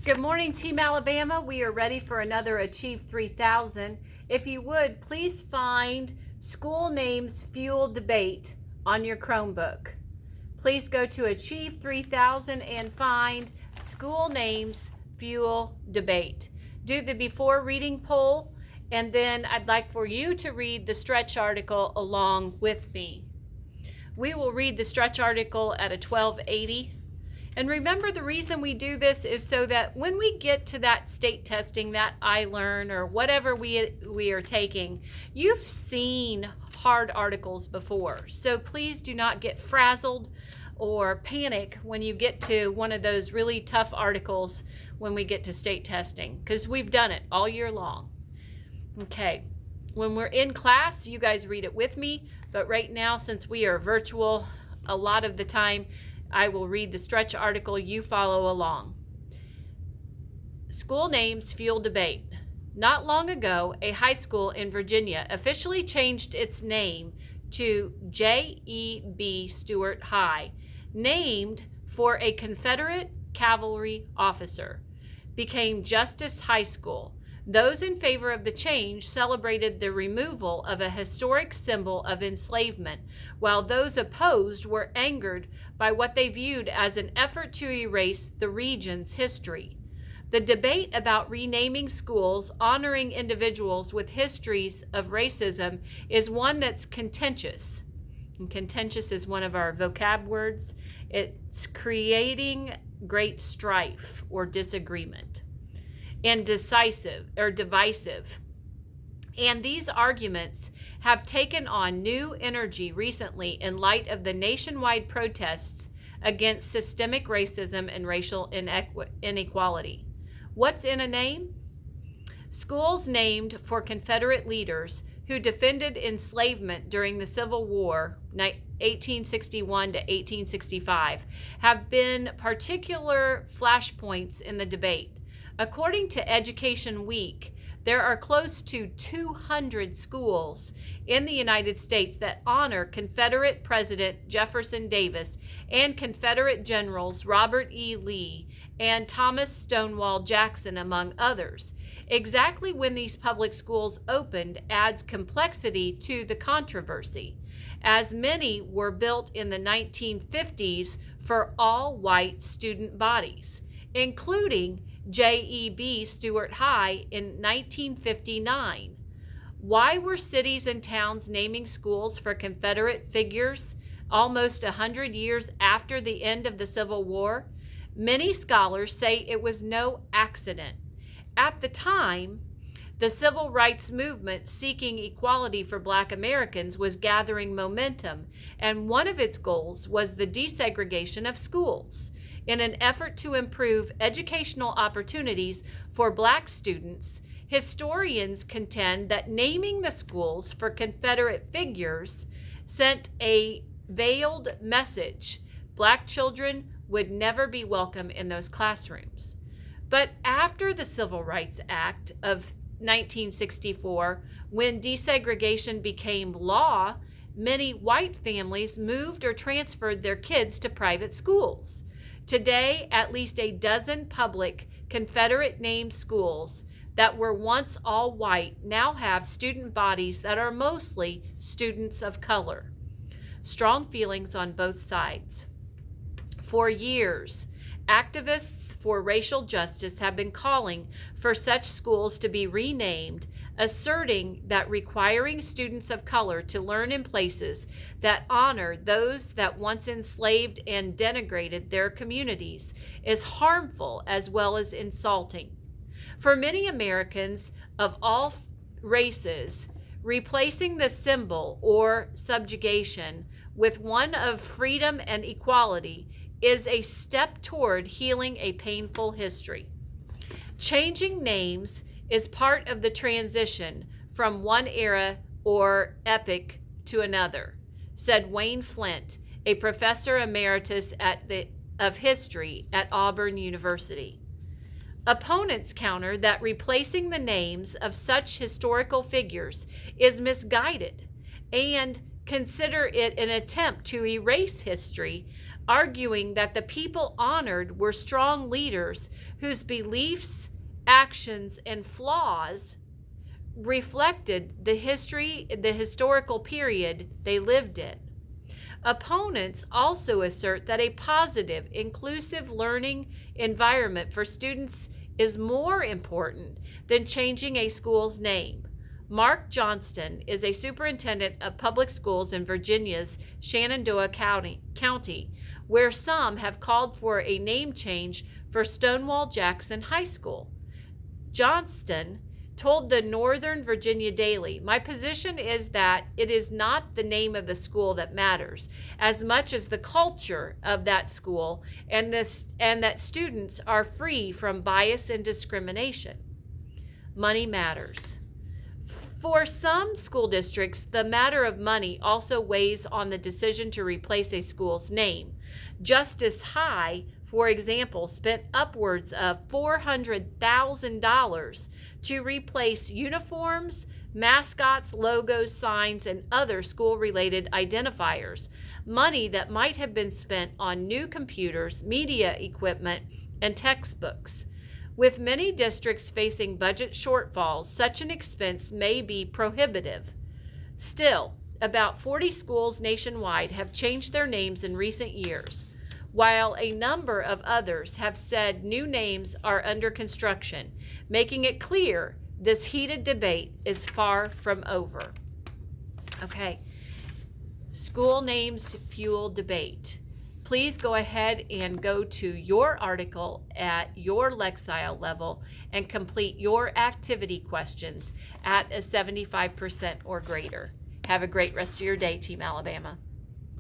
Good morning, Team Alabama. We are ready for another Achieve 3000. If you would, please find School Names Fuel Debate on your Chromebook. Please go to Achieve 3000 and find School Names Fuel Debate. Do the before reading poll, and then I'd like for you to read the stretch article along with me. We will read the stretch article at a 1280. And remember, the reason we do this is so that when we get to that state testing, that iLearn or whatever we are taking, you've seen hard articles before. So please do not get frazzled or panic when you get to one of those really tough articles when we get to state testing, because we've done it all year long. Okay, when we're in class, you guys read it with me, but right now, since we are virtual, a lot of the time, I will read the stretch article, you follow along. School Names Fuel Debate. Not long ago, a high school in Virginia officially changed its name to J.E.B. Stuart High, named for a Confederate cavalry officer. Became Justice High School. Those in favor of the change celebrated the removal of a historic symbol of enslavement, while those opposed were angered by what they viewed as an effort to erase the region's history. The debate about renaming schools honoring individuals with histories of racism is one that's contentious. And contentious is one of our vocab words. It's creating great strife or disagreement. And decisive or divisive. And these arguments have taken on new energy recently in light of the nationwide protests against systemic racism and racial inequality. What's in a name? Schools named for Confederate leaders who defended enslavement during the Civil War, 1861 to 1865, have been particular flashpoints in the debate. According to Education Week, there are close to 200 schools in the United States that honor Confederate President Jefferson Davis and Confederate Generals Robert E. Lee and Thomas Stonewall Jackson, among others. Exactly when these public schools opened adds complexity to the controversy, as many were built in the 1950s for all white student bodies, including J.E.B. Stuart High in 1959. Why were cities and towns naming schools for Confederate figures almost 100 years after the end of the Civil War? Many scholars say it was no accident. At the time, the civil rights movement seeking equality for Black Americans was gathering momentum, and one of its goals was the desegregation of schools. In an effort to improve educational opportunities for Black students, historians contend that naming the schools for Confederate figures sent a veiled message. Black children would never be welcome in those classrooms. But after the Civil Rights Act of 1964, when desegregation became law, many white families moved or transferred their kids to private schools. Today, at least a dozen public Confederate-named schools that were once all white now have student bodies that are mostly students of color. Strong feelings on both sides. For years, activists for racial justice have been calling for such schools to be renamed, asserting that requiring students of color to learn in places that honor those that once enslaved and denigrated their communities is harmful as well as insulting. For many Americans of all races, replacing the symbol or subjugation with one of freedom and equality is a step toward healing a painful history. Changing names is part of the transition from one era or epoch to another, said Wayne Flint, a professor emeritus of history at Auburn University. Opponents counter that replacing the names of such historical figures is misguided and consider it an attempt to erase history arguing that the people honored were strong leaders whose beliefs, actions, and flaws reflected the historical period they lived in. Opponents also assert that a positive, inclusive learning environment for students is more important than changing a school's name. Mark Johnston is a superintendent of public schools in Virginia's Shenandoah County, where some have called for a name change for Stonewall Jackson High School. Johnston told the Northern Virginia Daily, "My position is that it is not the name of the school that matters as much as the culture of that school and that students are free from bias and discrimination." Money matters. For some school districts, the matter of money also weighs on the decision to replace a school's name. Justice High, for example, spent upwards of $400,000 to replace uniforms, mascots, logos, signs, and other school-related identifiers, money that might have been spent on new computers, media equipment, and textbooks. With many districts facing budget shortfalls, such an expense may be prohibitive. Still, about 40 schools nationwide have changed their names in recent years, while a number of others have said new names are under construction, making it clear this heated debate is far from over. Okay, school names fuel debate. Please go ahead and go to your article at your Lexile level and complete your activity questions at a 75% or greater. Have a great rest of your day, Team Alabama.